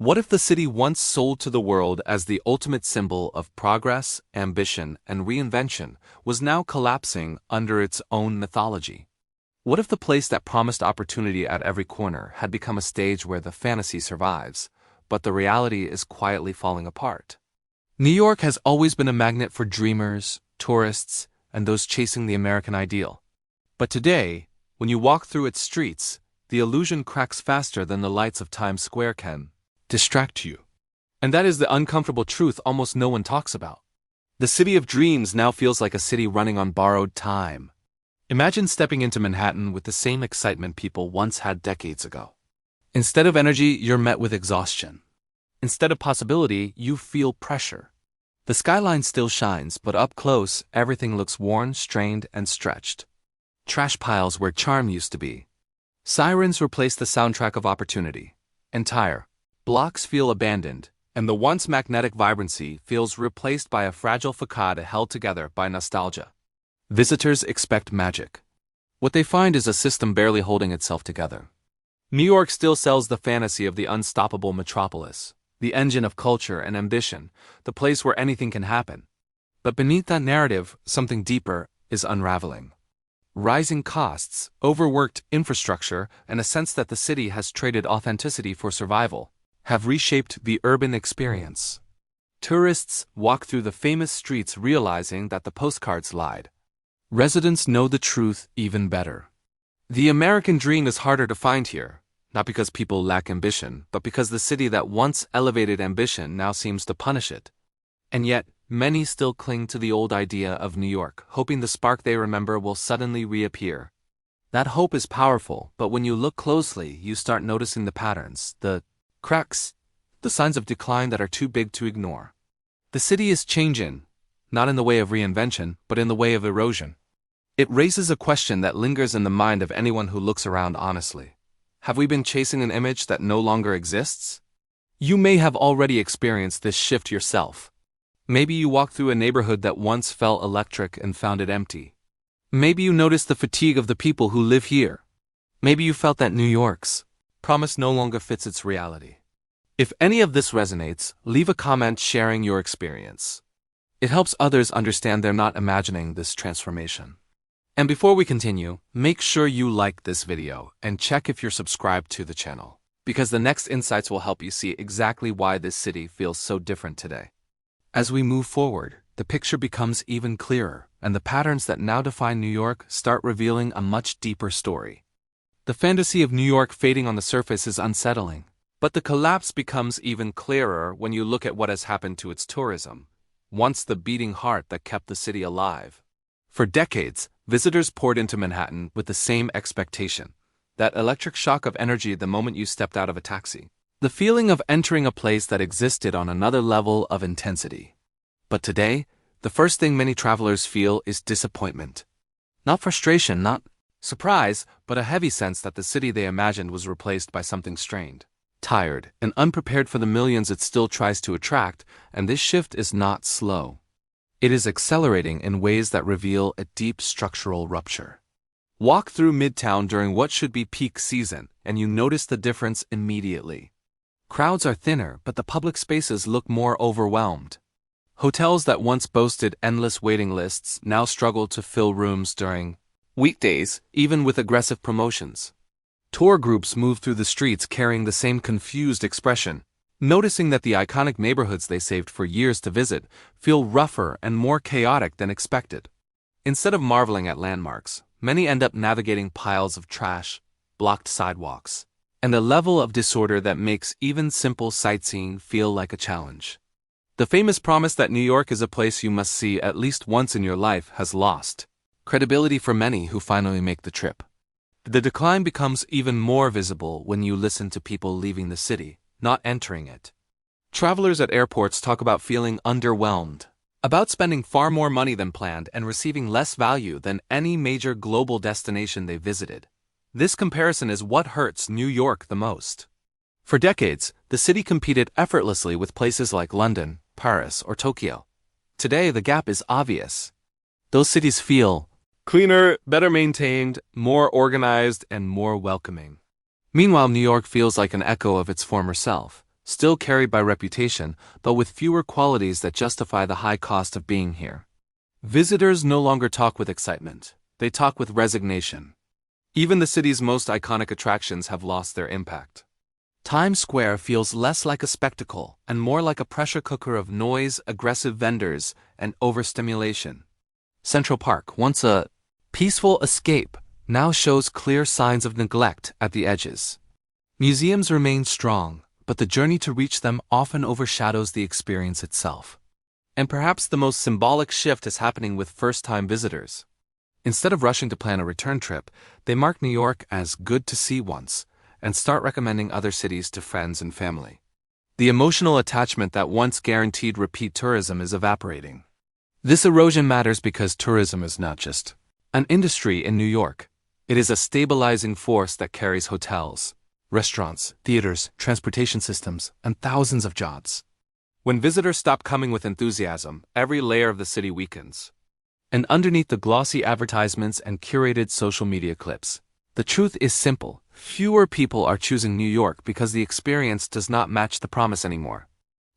What if the city once sold to the world as the ultimate symbol of progress, ambition, and reinvention was now collapsing under its own mythology? What if the place that promised opportunity at every corner had become a stage where the fantasy survives, but the reality is quietly falling apart? New York has always been a magnet for dreamers, tourists, and those chasing the American ideal. But today, when you walk through its streets, the illusion cracks faster than the lights of Times Square can distract you. And that is the uncomfortable truth almost no one talks about. The city of dreams now feels like a city running on borrowed time. Imagine stepping into Manhattan with the same excitement people once had decades ago. Instead of energy, you're met with exhaustion. Instead of possibility, you feel pressure. The skyline still shines, but up close, everything looks worn, strained, and stretched. Trash piles where charm used to be. Sirens replace the soundtrack of opportunity. Entire blocks feel abandoned, and the once magnetic vibrancy feels replaced by a fragile facade held together by nostalgia. Visitors expect magic. What they find is a system barely holding itself together. New York still sells the fantasy of the unstoppable metropolis, the engine of culture and ambition, the place where anything can happen. But beneath that narrative, something deeper is unraveling. Rising costs, overworked infrastructure, and a sense that the city has traded authenticity for survival have reshaped the urban experience. Tourists walk through the famous streets realizing that the postcards lied. Residents know the truth even better. The American dream is harder to find here, not because people lack ambition, but because the city that once elevated ambition now seems to punish it. And yet, many still cling to the old idea of New York, hoping the spark they remember will suddenly reappear. That hope is powerful, but when you look closely, you start noticing the patterns, the cracks, the signs of decline that are too big to ignore. The city is changing, not in the way of reinvention, but in the way of erosion. It raises a question that lingers in the mind of anyone who looks around honestly. Have we been chasing an image that no longer exists? You may have already experienced this shift yourself. Maybe you walked through a neighborhood that once felt electric and found it empty. Maybe you noticed the fatigue of the people who live here. Maybe you felt that New York's promise no longer fits its reality. If any of this resonates, leave a comment sharing your experience. It helps others understand they're not imagining this transformation. And before we continue, make sure you like this video and check if you're subscribed to the channel, because the next insights will help you see exactly why this city feels so different today. As we move forward, the picture becomes even clearer, and the patterns that now define New York start revealing a much deeper story. The fantasy of New York fading on the surface is unsettling, but the collapse becomes even clearer when you look at what has happened to its tourism, once the beating heart that kept the city alive. For decades, visitors poured into Manhattan with the same expectation, that electric shock of energy the moment you stepped out of a taxi. The feeling of entering a place that existed on another level of intensity. But today, the first thing many travelers feel is disappointment. Not frustration, not surprise, but a heavy sense that the city they imagined was replaced by something strained, tired, and unprepared for the millions it still tries to attract, and this shift is not slow. It is accelerating in ways that reveal a deep structural rupture. Walk through Midtown during what should be peak season, and you notice the difference immediately. Crowds are thinner, but the public spaces look more overwhelmed. Hotels that once boasted endless waiting lists now struggle to fill rooms during weekdays, even with aggressive promotions. Tour groups move through the streets carrying the same confused expression, noticing that the iconic neighborhoods they saved for years to visit feel rougher and more chaotic than expected. Instead of marveling at landmarks, many end up navigating piles of trash, blocked sidewalks, and a level of disorder that makes even simple sightseeing feel like a challenge. The famous promise that New York is a place you must see at least once in your life has lost credibility for many who finally make the trip. The decline becomes even more visible when you listen to people leaving the city, not entering it. Travelers at airports talk about feeling underwhelmed, about spending far more money than planned and receiving less value than any major global destination they visited. This comparison is what hurts New York the most. For decades, the city competed effortlessly with places like London, Paris, or Tokyo. Today, the gap is obvious. Those cities feel cleaner, better maintained, more organized, and more welcoming. Meanwhile, New York feels like an echo of its former self, still carried by reputation, but with fewer qualities that justify the high cost of being here. Visitors no longer talk with excitement, they talk with resignation. Even the city's most iconic attractions have lost their impact. Times Square feels less like a spectacle and more like a pressure cooker of noise, aggressive vendors, and overstimulation. Central Park, once a peaceful escape, now shows clear signs of neglect at the edges. Museums remain strong, but the journey to reach them often overshadows the experience itself. And perhaps the most symbolic shift is happening with first-time visitors. Instead of rushing to plan a return trip, they mark New York as good to see once, and start recommending other cities to friends and family. The emotional attachment that once guaranteed repeat tourism is evaporating. This erosion matters because tourism is not just an industry in New York. It is a stabilizing force that carries hotels, restaurants, theaters, transportation systems, and thousands of jobs. When visitors stop coming with enthusiasm, every layer of the city weakens. And underneath the glossy advertisements and curated social media clips, the truth is simple. Fewer people are choosing New York because the experience does not match the promise anymore.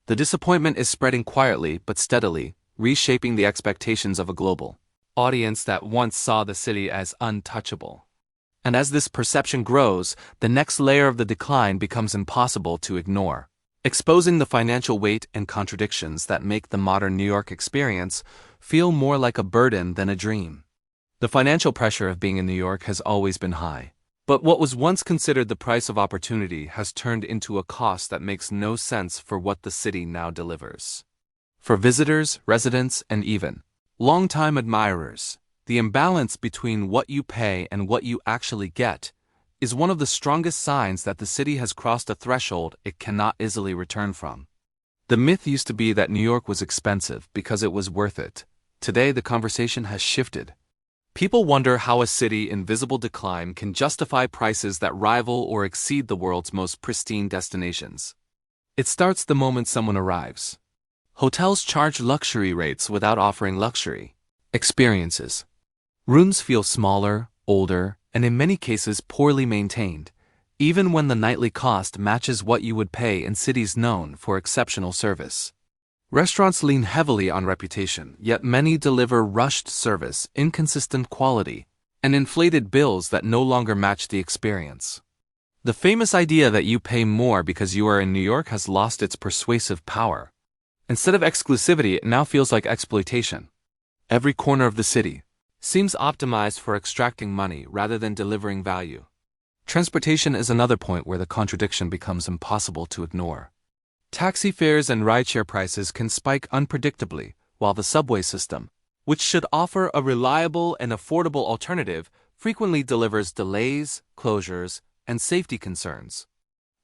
The disappointment is spreading quietly but steadily, reshaping the expectations of a global audience that once saw the city as untouchable. And as this perception grows, the next layer of the decline becomes impossible to ignore, exposing the financial weight and contradictions that make the modern New York experience feel more like a burden than a dream. The financial pressure of being in New York has always been high. But what was once considered the price of opportunity has turned into a cost that makes no sense for what the city now delivers. For visitors, residents, and even longtime admirers, the imbalance between what you pay and what you actually get is one of the strongest signs that the city has crossed a threshold it cannot easily return from. The myth used to be that New York was expensive because it was worth it. Today, the conversation has shifted. People wonder how a city in visible decline can justify prices that rival or exceed the world's most pristine destinations. It starts the moment someone arrives. Hotels charge luxury rates without offering luxury experiences. Rooms feel smaller, older, and in many cases poorly maintained, even when the nightly cost matches what you would pay in cities known for exceptional service. Restaurants lean heavily on reputation, yet many deliver rushed service, inconsistent quality, and inflated bills that no longer match the experience. The famous idea that you pay more because you are in New York has lost its persuasive power. Instead of exclusivity, it now feels like exploitation. Every corner of the city seems optimized for extracting money rather than delivering value. Transportation is another point where the contradiction becomes impossible to ignore. Taxi fares and rideshare prices can spike unpredictably, while the subway system, which should offer a reliable and affordable alternative, frequently delivers delays, closures, and safety concerns.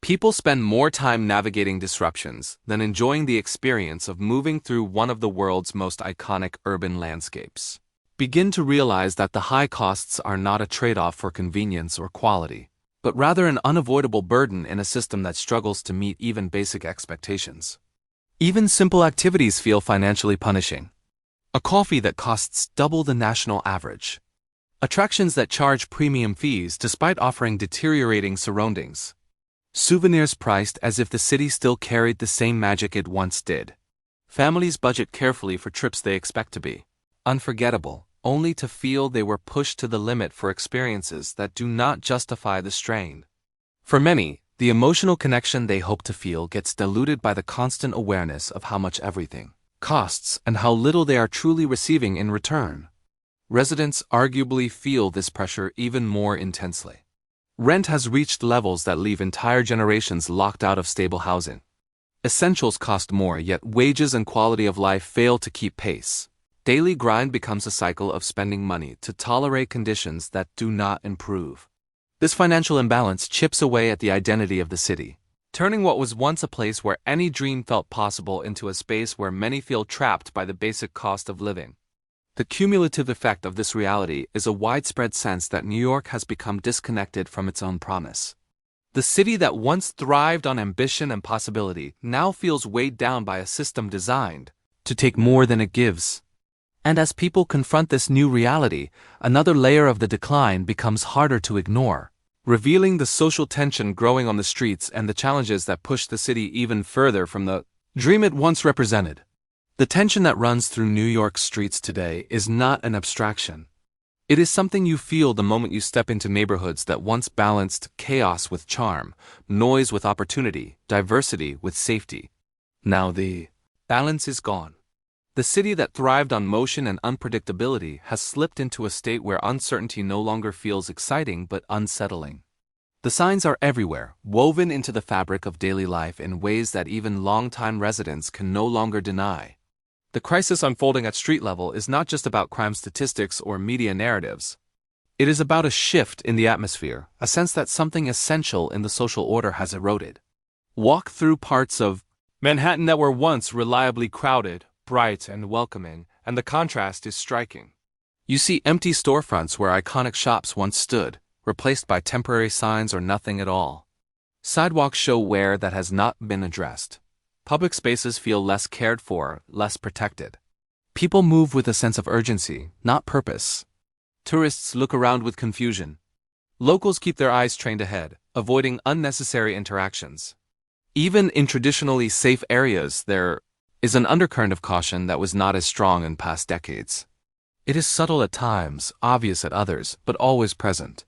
People spend more time navigating disruptions than enjoying the experience of moving through one of the world's most iconic urban landscapes. Begin to realize that the high costs are not a trade-off for convenience or quality, but rather an unavoidable burden in a system that struggles to meet even basic expectations. Even simple activities feel financially punishing. A coffee that costs double the national average. Attractions that charge premium fees despite offering deteriorating surroundings. Souvenirs priced as if the city still carried the same magic it once did. Families budget carefully for trips they expect to be unforgettable, only to feel they were pushed to the limit for experiences that do not justify the strain. For many, the emotional connection they hope to feel gets diluted by the constant awareness of how much everything costs and how little they are truly receiving in return. Residents arguably feel this pressure even more intensely. Rent has reached levels that leave entire generations locked out of stable housing. Essentials cost more, yet wages and quality of life fail to keep pace. Daily grind becomes a cycle of spending money to tolerate conditions that do not improve. This financial imbalance chips away at the identity of the city, turning what was once a place where any dream felt possible into a space where many feel trapped by the basic cost of living. The cumulative effect of this reality is a widespread sense that New York has become disconnected from its own promise. The city that once thrived on ambition and possibility now feels weighed down by a system designed to take more than it gives. And as people confront this new reality, another layer of the decline becomes harder to ignore. revealing the social tension growing on the streets and the challenges that push the city even further from the dream it once represented. The tension that runs through New York streets today is not an abstraction. It is something you feel the moment you step into neighborhoods that once balanced chaos with charm, noise with opportunity, diversity with safety. Now the balance is gone. The city that thrived on motion and unpredictability has slipped into a state where uncertainty no longer feels exciting but unsettling. The signs are everywhere, woven into the fabric of daily life in ways that even longtime residents can no longer deny. The crisis unfolding at street level is not just about crime statistics or media narratives. It is about a shift in the atmosphere, a sense that something essential in the social order has eroded. Walk through parts of Manhattan that were once reliably crowded, bright and welcoming, and the contrast is striking. You see empty storefronts where iconic shops once stood, replaced by temporary signs or nothing at all. Sidewalks show wear that has not been addressed. Public spaces feel less cared for, less protected. People move with a sense of urgency, not purpose. Tourists look around with confusion. Locals keep their eyes trained ahead, avoiding unnecessary interactions. Even in traditionally safe areas, there is an undercurrent of caution that was not as strong in past decades. It is subtle at times, obvious at others, but always present.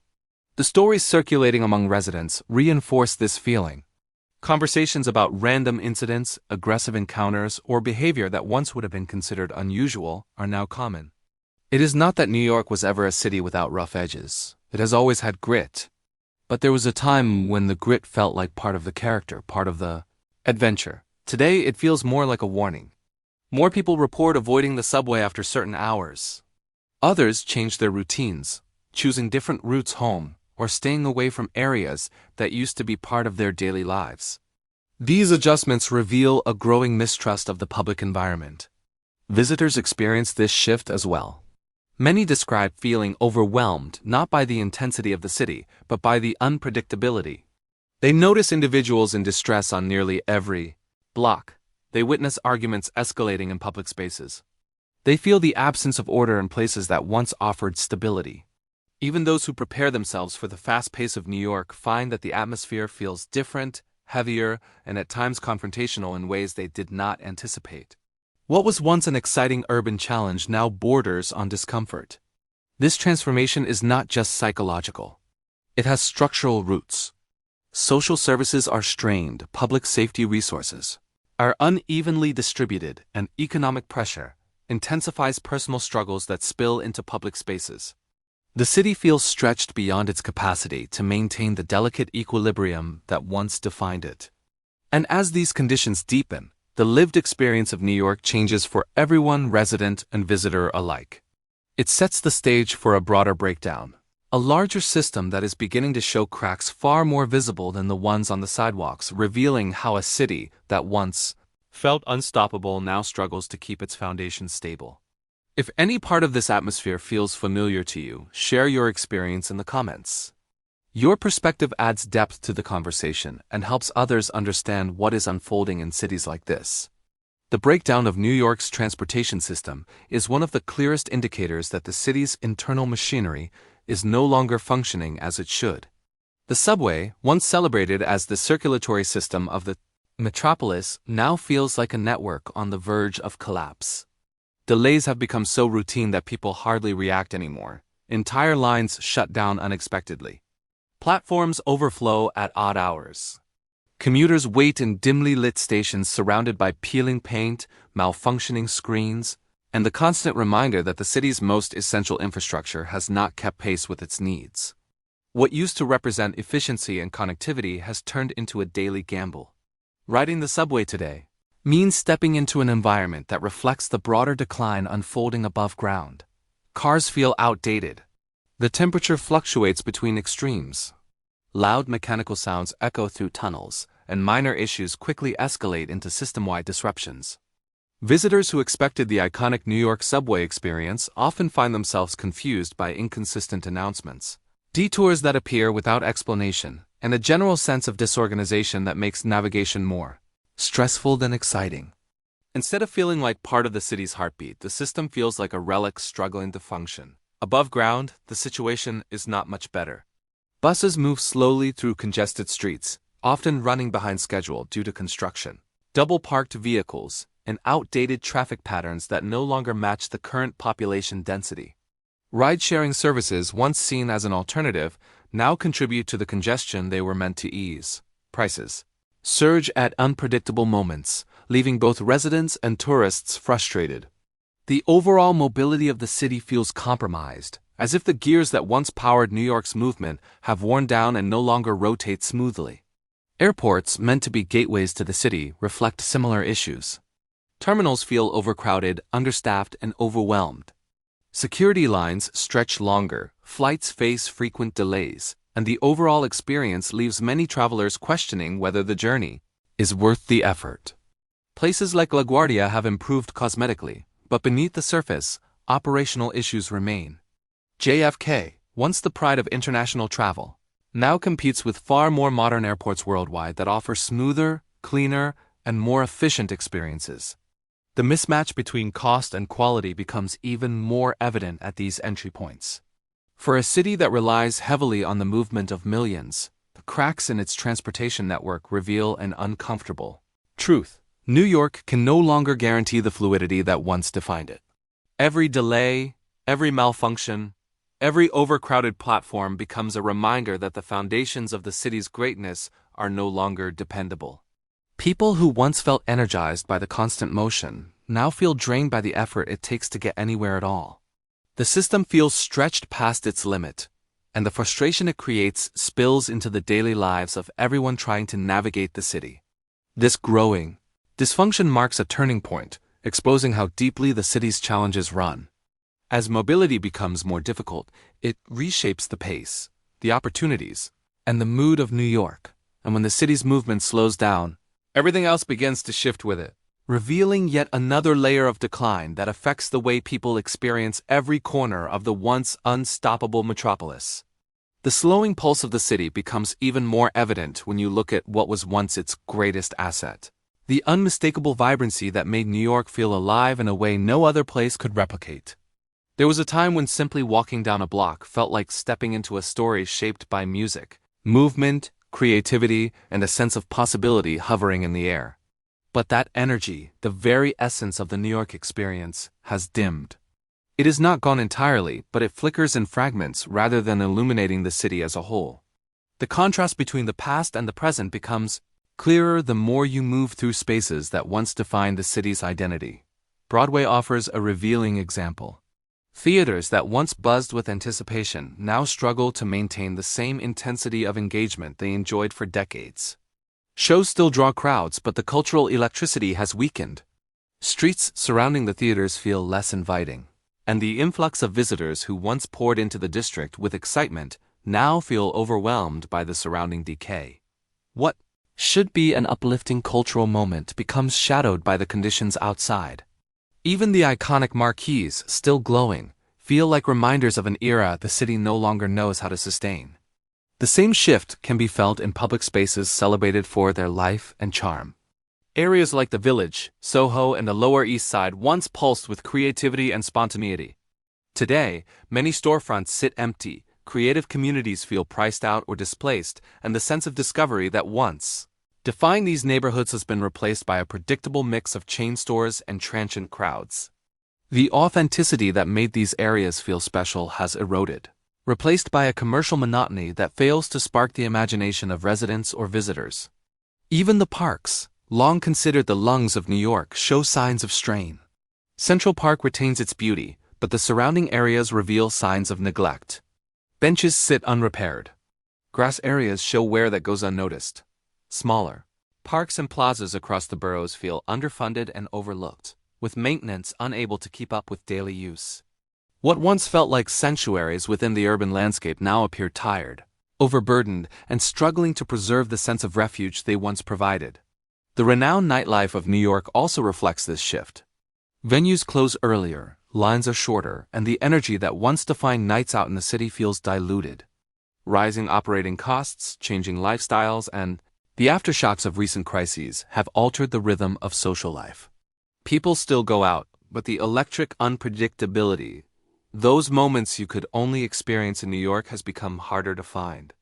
The stories circulating among residents reinforce this feeling. Conversations about random incidents, aggressive encounters, or behavior that once would have been considered unusual are now common. It is not that New York was ever a city without rough edges. It has always had grit. But there was a time when the grit felt like part of the character, part of the adventure. Today, it feels more like a warning. More people report avoiding the subway after certain hours. Others change their routines, choosing different routes home, or staying away from areas that used to be part of their daily lives. These adjustments reveal a growing mistrust of the public environment. Visitors experience this shift as well. Many describe feeling overwhelmed not by the intensity of the city, but by the unpredictability. They notice individuals in distress on nearly every block. They witness arguments escalating in public spaces. They feel the absence of order in places that once offered stability. Even those who prepare themselves for the fast pace of New York find that the atmosphere feels different, heavier, and at times confrontational in ways they did not anticipate. What was once an exciting urban challenge now borders on discomfort. This transformation is not just psychological. It has structural roots. Social services are strained, public safety resources are unevenly distributed, and economic pressure intensifies personal struggles that spill into public spaces. The city feels stretched beyond its capacity to maintain the delicate equilibrium that once defined it. And as these conditions deepen, the lived experience of New York changes for everyone, resident and visitor alike. It sets the stage for a broader breakdown, a larger system that is beginning to show cracks far more visible than the ones on the sidewalks, revealing how a city that once felt unstoppable now struggles to keep its foundation stable. If any part of this atmosphere feels familiar to you, share your experience in the comments. Your perspective adds depth to the conversation and helps others understand what is unfolding in cities like this. The breakdown of New York's transportation system is one of the clearest indicators that the city's internal machinery is no longer functioning as it should. The subway, once celebrated as the circulatory system of the metropolis, now feels like a network on the verge of collapse. Delays have become so routine that people hardly react anymore. Entire lines shut down unexpectedly. Platforms overflow at odd hours. Commuters wait in dimly lit stations surrounded by peeling paint, malfunctioning screens, and the constant reminder that the city's most essential infrastructure has not kept pace with its needs. What used to represent efficiency and connectivity has turned into a daily gamble. Riding the subway today means stepping into an environment that reflects the broader decline unfolding above ground. Cars feel outdated. The temperature fluctuates between extremes. Loud mechanical sounds echo through tunnels, and minor issues quickly escalate into system-wide disruptions. Visitors who expected the iconic New York subway experience often find themselves confused by inconsistent announcements, detours that appear without explanation, and a general sense of disorganization that makes navigation more stressful than exciting. Instead of feeling like part of the city's heartbeat, the system feels like a relic struggling to function. Above ground, the situation is not much better. Buses move slowly through congested streets, often running behind schedule due to construction. Double-parked vehicles, and outdated traffic patterns that no longer match the current population density. Ride-sharing services, once seen as an alternative, now contribute to the congestion they were meant to ease. Prices surge at unpredictable moments, leaving both residents and tourists frustrated. The overall mobility of the city feels compromised, as if the gears that once powered New York's movement have worn down and no longer rotate smoothly. Airports, meant to be gateways to the city, reflect similar issues. Terminals feel overcrowded, understaffed, and overwhelmed. Security lines stretch longer, flights face frequent delays, and the overall experience leaves many travelers questioning whether the journey is worth the effort. Places like LaGuardia have improved cosmetically, but beneath the surface, operational issues remain. JFK, once the pride of international travel, now competes with far more modern airports worldwide that offer smoother, cleaner, and more efficient experiences. The mismatch between cost and quality becomes even more evident at these entry points. For a city that relies heavily on the movement of millions, the cracks in its transportation network reveal an uncomfortable truth. New York can no longer guarantee the fluidity that once defined it. Every delay, every malfunction, every overcrowded platform becomes a reminder that the foundations of the city's greatness are no longer dependable. People who once felt energized by the constant motion now feel drained by the effort it takes to get anywhere at all. The system feels stretched past its limit, and the frustration it creates spills into the daily lives of everyone trying to navigate the city. This growing dysfunction marks a turning point, exposing how deeply the city's challenges run. As mobility becomes more difficult, it reshapes the pace, the opportunities, and the mood of New York. And when the city's movement slows down, everything else begins to shift with it, revealing yet another layer of decline that affects the way people experience every corner of the once unstoppable metropolis. The slowing pulse of the city becomes even more evident when you look at what was once its greatest asset. The unmistakable vibrancy that made New York feel alive in a way no other place could replicate. There was a time when simply walking down a block felt like stepping into a story shaped by music, movement, creativity, and a sense of possibility hovering in the air. But that energy, the very essence of the New York experience, has dimmed. It is not gone entirely, but it flickers in fragments rather than illuminating the city as a whole. The contrast between the past and the present becomes clearer the more you move through spaces that once defined the city's identity. Broadway offers a revealing example. Theaters that once buzzed with anticipation now struggle to maintain the same intensity of engagement they enjoyed for decades. Shows still draw crowds, but the cultural electricity has weakened. Streets surrounding the theaters feel less inviting, and the influx of visitors who once poured into the district with excitement now feel overwhelmed by the surrounding decay. What should be an uplifting cultural moment becomes shadowed by the conditions outside. Even the iconic marquees, still glowing, feel like reminders of an era the city no longer knows how to sustain. The same shift can be felt in public spaces celebrated for their life and charm. Areas like the Village, Soho, and the Lower East Side once pulsed with creativity and spontaneity. Today, many storefronts sit empty, creative communities feel priced out or displaced, and the sense of discovery that once defined these neighborhoods has been replaced by a predictable mix of chain stores and transient crowds. The authenticity that made these areas feel special has eroded, replaced by a commercial monotony that fails to spark the imagination of residents or visitors. Even the parks, long considered the lungs of New York, show signs of strain. Central Park retains its beauty, but the surrounding areas reveal signs of neglect. Benches sit unrepaired. Grass areas show wear that goes unnoticed. Smaller parks and plazas across the boroughs feel underfunded and overlooked, with maintenance unable to keep up with daily use. What once felt like sanctuaries within the urban landscape now appear tired, overburdened, and struggling to preserve the sense of refuge they once provided. The renowned nightlife of New York also reflects this shift. Venues close earlier, lines are shorter, and the energy that once defined nights out in the city feels diluted. Rising operating costs, changing lifestyles, and the aftershocks of recent crises have altered the rhythm of social life. People still go out, but the electric unpredictability, those moments you could only experience in New York, has become harder to find.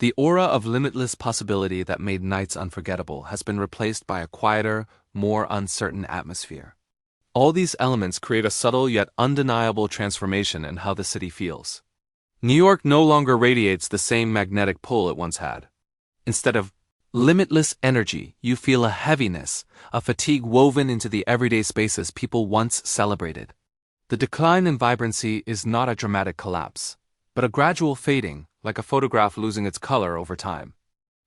The aura of limitless possibility that made nights unforgettable has been replaced by a quieter, more uncertain atmosphere. All these elements create a subtle yet undeniable transformation in how the city feels. New York no longer radiates the same magnetic pull it once had. Instead of limitless energy, you feel a heaviness, a fatigue woven into the everyday spaces people once celebrated. The decline in vibrancy is not a dramatic collapse, but a gradual fading, like a photograph losing its color over time.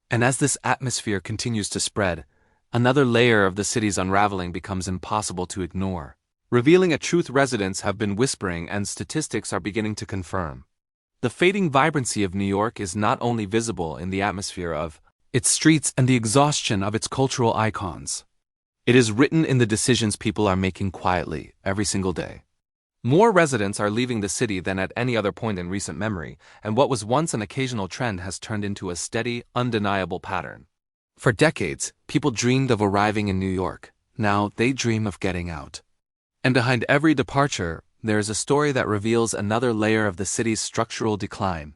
And as this atmosphere continues to spread, another layer of the city's unraveling becomes impossible to ignore, revealing a truth residents have been whispering and statistics are beginning to confirm. The fading vibrancy of New York is not only visible in the atmosphere of its streets and the exhaustion of its cultural icons. It is written in the decisions people are making quietly every single day. More residents are leaving the city than at any other point in recent memory, and what was once an occasional trend has turned into a steady, undeniable pattern. For decades, people dreamed of arriving in New York. Now they dream of getting out. And behind every departure, there is a story that reveals another layer of the city's structural decline.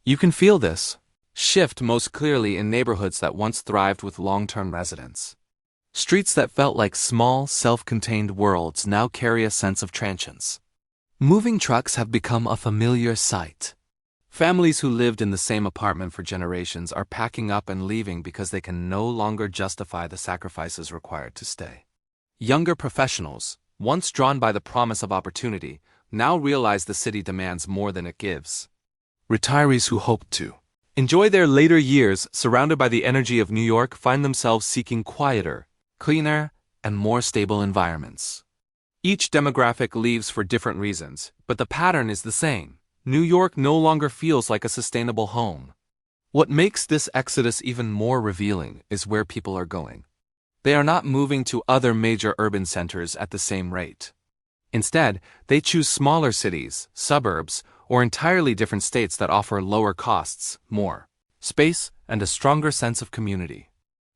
You can feel this shift most clearly in neighborhoods that once thrived with long-term residents. Streets that felt like small, self-contained worlds now carry a sense of transience. Moving trucks have become a familiar sight. Families who lived in the same apartment for generations are packing up and leaving because they can no longer justify the sacrifices required to stay. Younger professionals, once drawn by the promise of opportunity, now realize the city demands more than it gives. Retirees who hoped to enjoy their later years surrounded by the energy of New York find themselves seeking quieter, cleaner, and more stable environments. Each demographic leaves for different reasons, but the pattern is the same. New York no longer feels like a sustainable home. What makes this exodus even more revealing is where people are going. They are not moving to other major urban centers at the same rate. Instead, they choose smaller cities, suburbs, or entirely different states that offer lower costs, more space, and a stronger sense of community.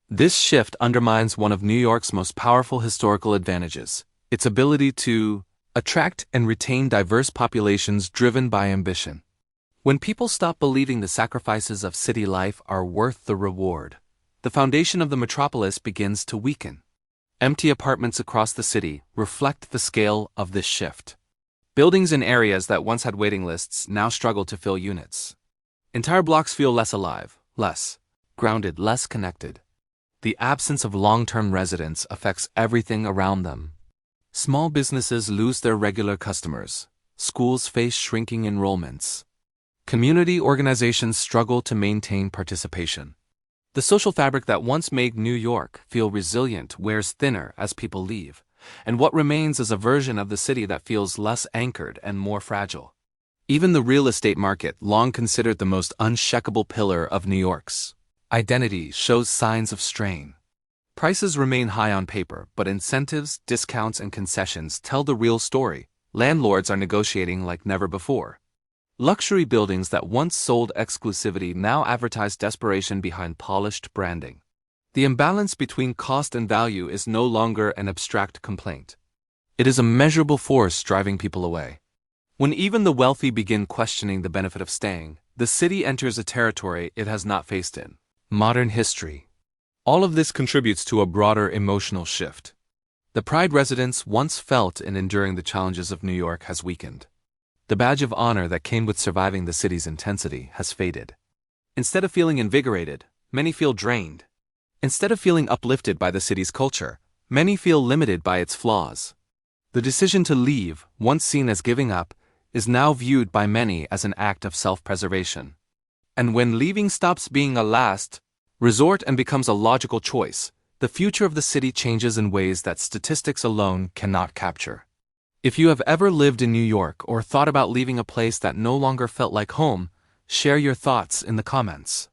This shift undermines one of New York's most powerful historical advantages, its ability to attract and retain diverse populations driven by ambition. When people stop believing the sacrifices of city life are worth the reward, the foundation of the metropolis begins to weaken. Empty apartments across the city reflect the scale of this shift. Buildings in areas that once had waiting lists now struggle to fill units. Entire blocks feel less alive, less grounded, less connected. The absence of long-term residents affects everything around them. Small businesses lose their regular customers. Schools face shrinking enrollments. Community organizations struggle to maintain participation. The social fabric that once made New York feel resilient wears thinner as people leave, and what remains is a version of the city that feels less anchored and more fragile. Even the real estate market, long considered the most unshakable pillar of New York's identity, shows signs of strain. Prices remain high on paper, but incentives, discounts, and concessions tell the real story. Landlords are negotiating like never before. Luxury buildings that once sold exclusivity now advertise desperation behind polished branding. The imbalance between cost and value is no longer an abstract complaint. It is a measurable force driving people away. When even the wealthy begin questioning the benefit of staying, the city enters a territory it has not faced in modern history. All of this contributes to a broader emotional shift. The pride residents once felt in enduring the challenges of New York has weakened. The badge of honor that came with surviving the city's intensity has faded. Instead of feeling invigorated, many feel drained. Instead of feeling uplifted by the city's culture, many feel limited by its flaws. The decision to leave, once seen as giving up, is now viewed by many as an act of self-preservation. And when leaving stops being a last resort and becomes a logical choice, the future of the city changes in ways that statistics alone cannot capture. If you have ever lived in New York or thought about leaving a place that no longer felt like home, share your thoughts in the comments.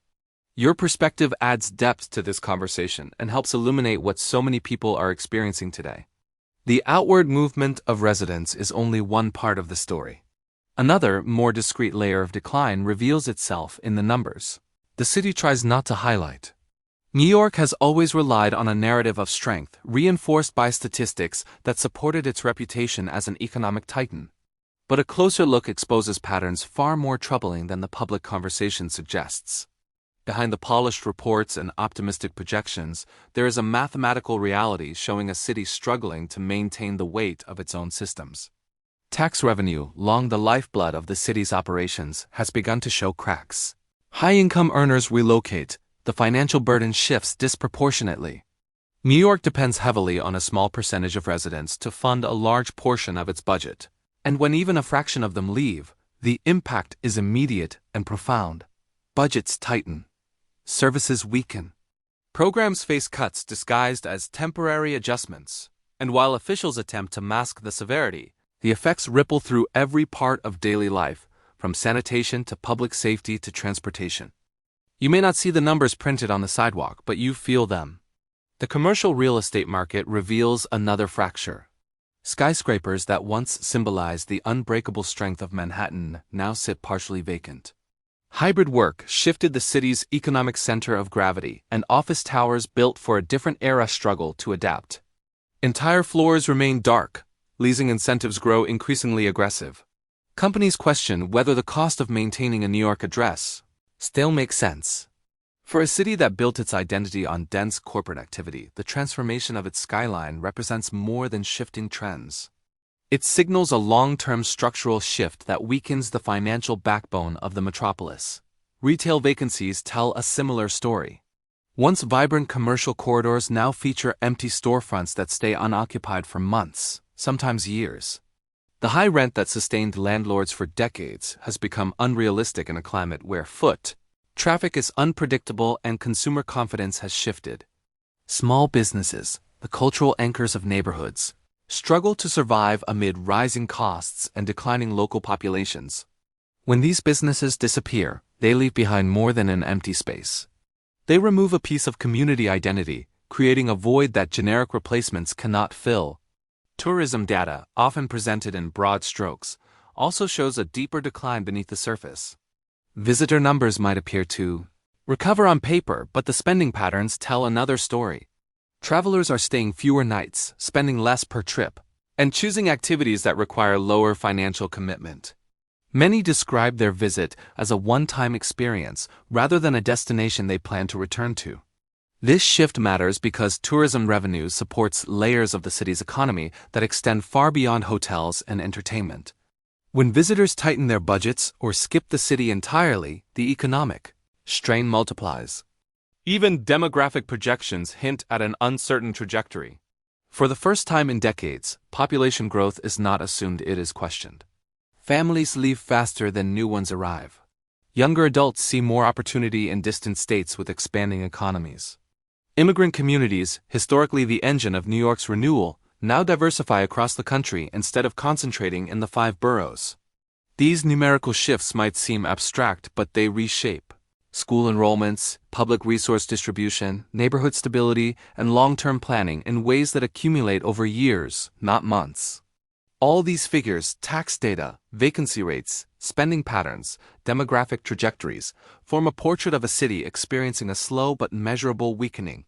Your perspective adds depth to this conversation and helps illuminate what so many people are experiencing today. The outward movement of residents is only one part of the story. Another, more discrete layer of decline reveals itself in the numbers the city tries not to highlight. New York has always relied on a narrative of strength, reinforced by statistics that supported its reputation as an economic titan. But a closer look exposes patterns far more troubling than the public conversation suggests. Behind the polished reports and optimistic projections, there is a mathematical reality showing a city struggling to maintain the weight of its own systems. Tax revenue, long the lifeblood of the city's operations, has begun to show cracks. High-income earners relocate, the financial burden shifts disproportionately. New York depends heavily on a small percentage of residents to fund a large portion of its budget, and when even a fraction of them leave, the impact is immediate and profound. Budgets tighten. Services weaken. Programs face cuts disguised as temporary adjustments, and while officials attempt to mask the severity, the effects ripple through every part of daily life, from sanitation to public safety to transportation. You may not see the numbers printed on the sidewalk, but you feel them. The commercial real estate market reveals another fracture. Skyscrapers that once symbolized the unbreakable strength of Manhattan now sit partially vacant. Hybrid work shifted the city's economic center of gravity, and office towers built for a different era struggle to adapt. Entire floors remain dark, leasing incentives grow increasingly aggressive. Companies question whether the cost of maintaining a New York address still makes sense. For a city that built its identity on dense corporate activity, the transformation of its skyline represents more than shifting trends. It signals a long-term structural shift that weakens the financial backbone of the metropolis. Retail vacancies tell a similar story. Once vibrant commercial corridors now feature empty storefronts that stay unoccupied for months, sometimes years. The high rent that sustained landlords for decades has become unrealistic in a climate where foot traffic is unpredictable and consumer confidence has shifted. Small businesses, the cultural anchors of neighborhoods, struggle to survive amid rising costs and declining local populations. When these businesses disappear, they leave behind more than an empty space. They remove a piece of community identity, creating a void that generic replacements cannot fill. Tourism data, often presented in broad strokes, also shows a deeper decline beneath the surface. Visitor numbers might appear to recover on paper, but the spending patterns tell another story. Travelers are staying fewer nights, spending less per trip, and choosing activities that require lower financial commitment. Many describe their visit as a one-time experience rather than a destination they plan to return to. This shift matters because tourism revenue supports layers of the city's economy that extend far beyond hotels and entertainment. When visitors tighten their budgets or skip the city entirely, the economic strain multiplies. Even demographic projections hint at an uncertain trajectory. For the first time in decades, population growth is not assumed, it is questioned. Families leave faster than new ones arrive. Younger adults see more opportunity in distant states with expanding economies. Immigrant communities, historically the engine of New York's renewal, now diversify across the country instead of concentrating in the 5 boroughs. These numerical shifts might seem abstract, but they reshape school enrollments, public resource distribution, neighborhood stability, and long-term planning in ways that accumulate over years, not months. All these figures, tax data, vacancy rates, spending patterns, demographic trajectories, form a portrait of a city experiencing a slow but measurable weakening.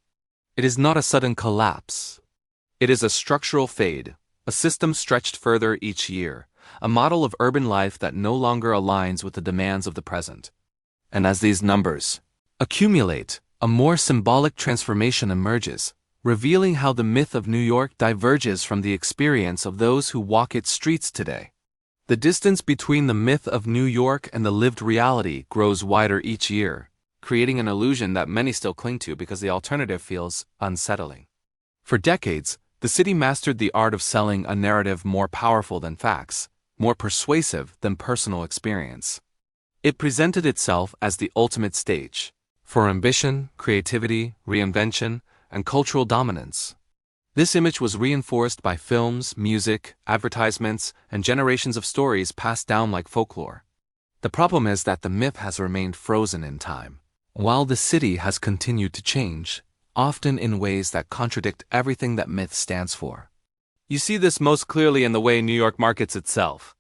It is not a sudden collapse. It is a structural fade, a system stretched further each year, a model of urban life that no longer aligns with the demands of the present. And as these numbers accumulate, a more symbolic transformation emerges, revealing how the myth of New York diverges from the experience of those who walk its streets today. The distance between the myth of New York and the lived reality grows wider each year, creating an illusion that many still cling to because the alternative feels unsettling. For decades, the city mastered the art of selling a narrative more powerful than facts, more persuasive than personal experience. It presented itself as the ultimate stage for ambition, creativity, reinvention, and cultural dominance. This image was reinforced by films, music, advertisements, and generations of stories passed down like folklore. The problem is that the myth has remained frozen in time, while the city has continued to change, often in ways that contradict everything that myth stands for. You see this most clearly in the way New York markets itself.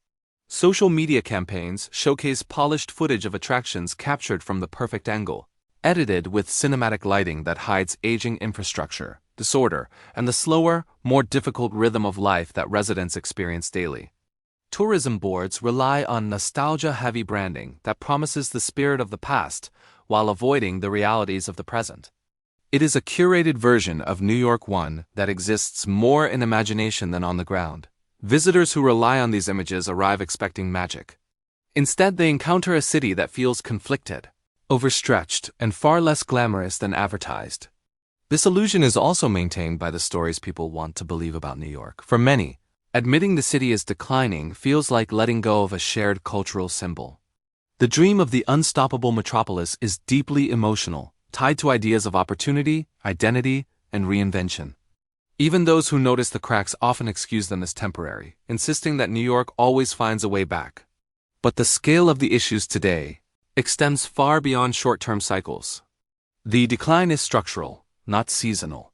Social media campaigns showcase polished footage of attractions captured from the perfect angle, edited with cinematic lighting that hides aging infrastructure, disorder, and the slower, more difficult rhythm of life that residents experience daily. Tourism boards rely on nostalgia-heavy branding that promises the spirit of the past, while avoiding the realities of the present. It is a curated version of New York One that exists more in imagination than on the ground. Visitors who rely on these images arrive expecting magic. Instead, they encounter a city that feels conflicted, overstretched, and far less glamorous than advertised. This illusion is also maintained by the stories people want to believe about New York. For many, admitting the city is declining feels like letting go of a shared cultural symbol. The dream of the unstoppable metropolis is deeply emotional, tied to ideas of opportunity, identity, and reinvention. Even those who notice the cracks often excuse them as temporary, insisting that New York always finds a way back. But the scale of the issues today extends far beyond short-term cycles. The decline is structural, not seasonal.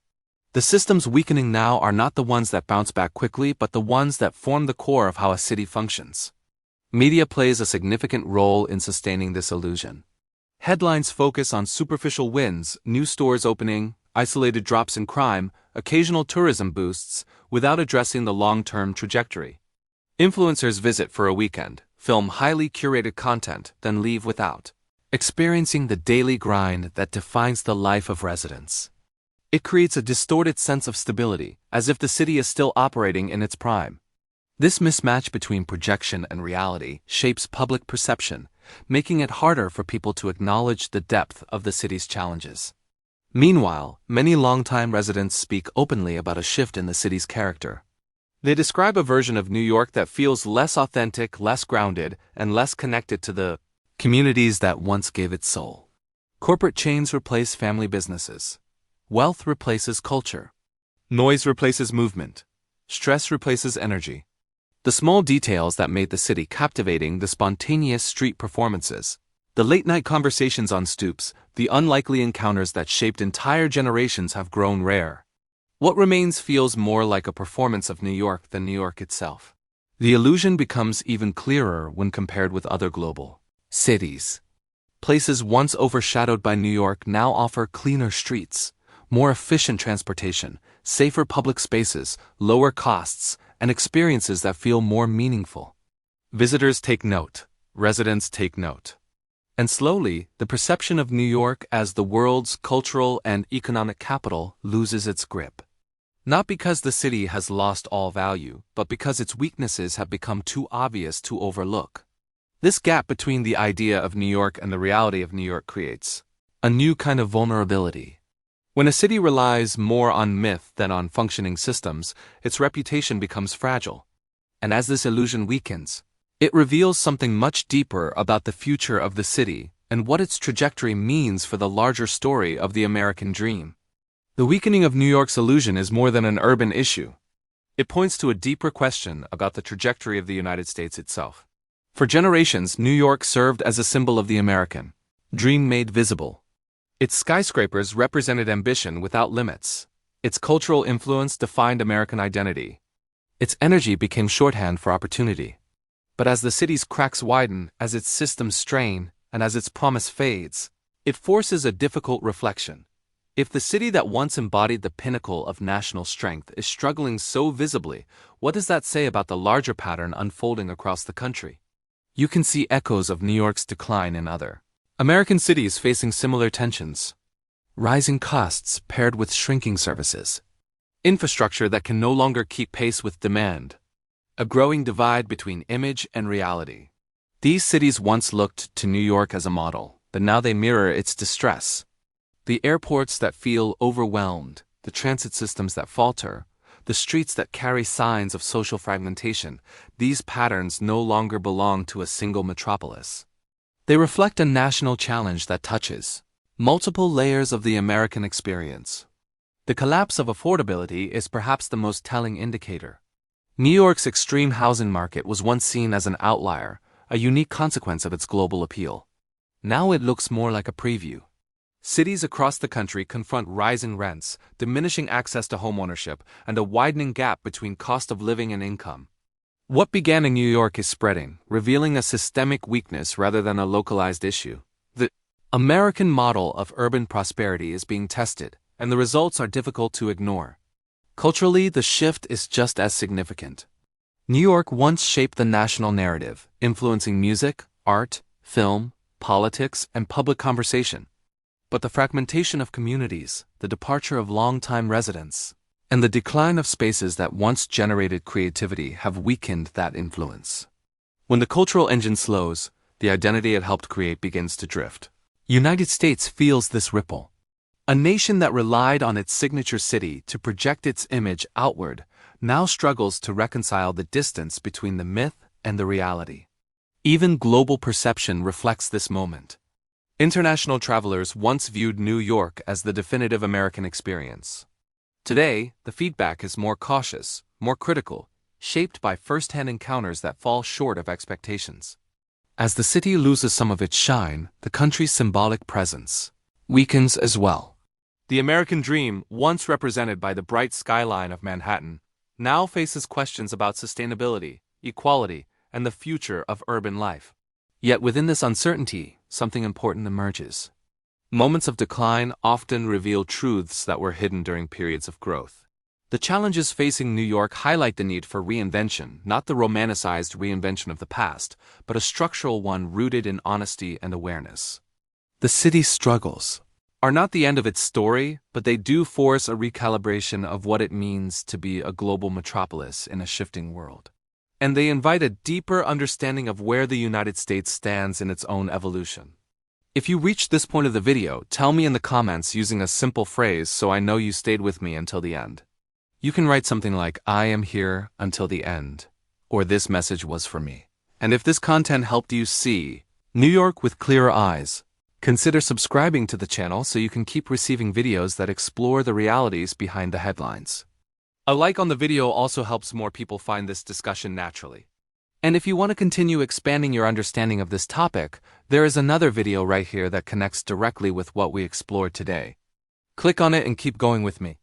The systems weakening now are not the ones that bounce back quickly, but the ones that form the core of how a city functions. Media plays a significant role in sustaining this illusion. Headlines focus on superficial wins, new stores opening, isolated drops in crime, occasional tourism boosts, without addressing the long-term trajectory. Influencers visit for a weekend, film highly curated content, then leave without experiencing the daily grind that defines the life of residents. It creates a distorted sense of stability, as if the city is still operating in its prime. This mismatch between projection and reality shapes public perception, making it harder for people to acknowledge the depth of the city's challenges. Meanwhile, many longtime residents speak openly about a shift in the city's character. They describe a version of New York that feels less authentic, less grounded, and less connected to the communities that once gave it soul. Corporate chains replace family businesses. Wealth replaces culture. Noise replaces movement. Stress replaces energy. The small details that made the city captivating, the spontaneous street performances, the late-night conversations on stoops, the unlikely encounters that shaped entire generations have grown rare. What remains feels more like a performance of New York than New York itself. The illusion becomes even clearer when compared with other global cities. Places once overshadowed by New York now offer cleaner streets, more efficient transportation, safer public spaces, lower costs, and experiences that feel more meaningful. Visitors take note, residents take note. And slowly, the perception of New York as the world's cultural and economic capital loses its grip. Not because the city has lost all value, but because its weaknesses have become too obvious to overlook. This gap between the idea of New York and the reality of New York creates a new kind of vulnerability. When a city relies more on myth than on functioning systems, its reputation becomes fragile. And as this illusion weakens, it reveals something much deeper about the future of the city and what its trajectory means for the larger story of the American dream. The weakening of New York's illusion is more than an urban issue. It points to a deeper question about the trajectory of the United States itself. For generations, New York served as a symbol of the American dream made visible. Its skyscrapers represented ambition without limits. Its cultural influence defined American identity. Its energy became shorthand for opportunity. But as the city's cracks widen, as its systems strain, and as its promise fades, it forces a difficult reflection. If the city that once embodied the pinnacle of national strength is struggling so visibly, what does that say about the larger pattern unfolding across the country? You can see echoes of New York's decline in other American cities facing similar tensions. Rising costs paired with shrinking services. Infrastructure that can no longer keep pace with demand. A growing divide between image and reality. These cities once looked to New York as a model, but now they mirror its distress. The airports that feel overwhelmed, the transit systems that falter, the streets that carry signs of social fragmentation, these patterns no longer belong to a single metropolis. They reflect a national challenge that touches multiple layers of the American experience. The collapse of affordability is perhaps the most telling indicator. New York's extreme housing market was once seen as an outlier, a unique consequence of its global appeal. Now it looks more like a preview. Cities across the country confront rising rents, diminishing access to homeownership, and a widening gap between cost of living and income. What began in New York is spreading, revealing a systemic weakness rather than a localized issue. The American model of urban prosperity is being tested, and the results are difficult to ignore. Culturally, the shift is just as significant. New York once shaped the national narrative, influencing music, art, film, politics, and public conversation. But the fragmentation of communities, the departure of long-time residents, and the decline of spaces that once generated creativity have weakened that influence. When the cultural engine slows, the identity it helped create begins to drift. United States feels this ripple. A nation that relied on its signature city to project its image outward now struggles to reconcile the distance between the myth and the reality. Even global perception reflects this moment. International travelers once viewed New York as the definitive American experience. Today, the feedback is more cautious, more critical, shaped by first-hand encounters that fall short of expectations. As the city loses some of its shine, the country's symbolic presence weakens as well. The American dream, once represented by the bright skyline of Manhattan, now faces questions about sustainability, equality, and the future of urban life. Yet within this uncertainty, something important emerges. Moments of decline often reveal truths that were hidden during periods of growth. The challenges facing New York highlight the need for reinvention, not the romanticized reinvention of the past, but a structural one rooted in honesty and awareness. The city's struggles are not the end of its story, but they do force a recalibration of what it means to be a global metropolis in a shifting world. And they invite a deeper understanding of where the United States stands in its own evolution. If you reached this point of the video, tell me in the comments using a simple phrase so I know you stayed with me until the end. You can write something like, "I am here until the end," or "This message was for me." And if this content helped you see New York with clearer eyes, consider subscribing to the channel so you can keep receiving videos that explore the realities behind the headlines. A like on the video also helps more people find this discussion naturally. And if you want to continue expanding your understanding of this topic, there is another video right here that connects directly with what we explored today. Click on it and keep going with me.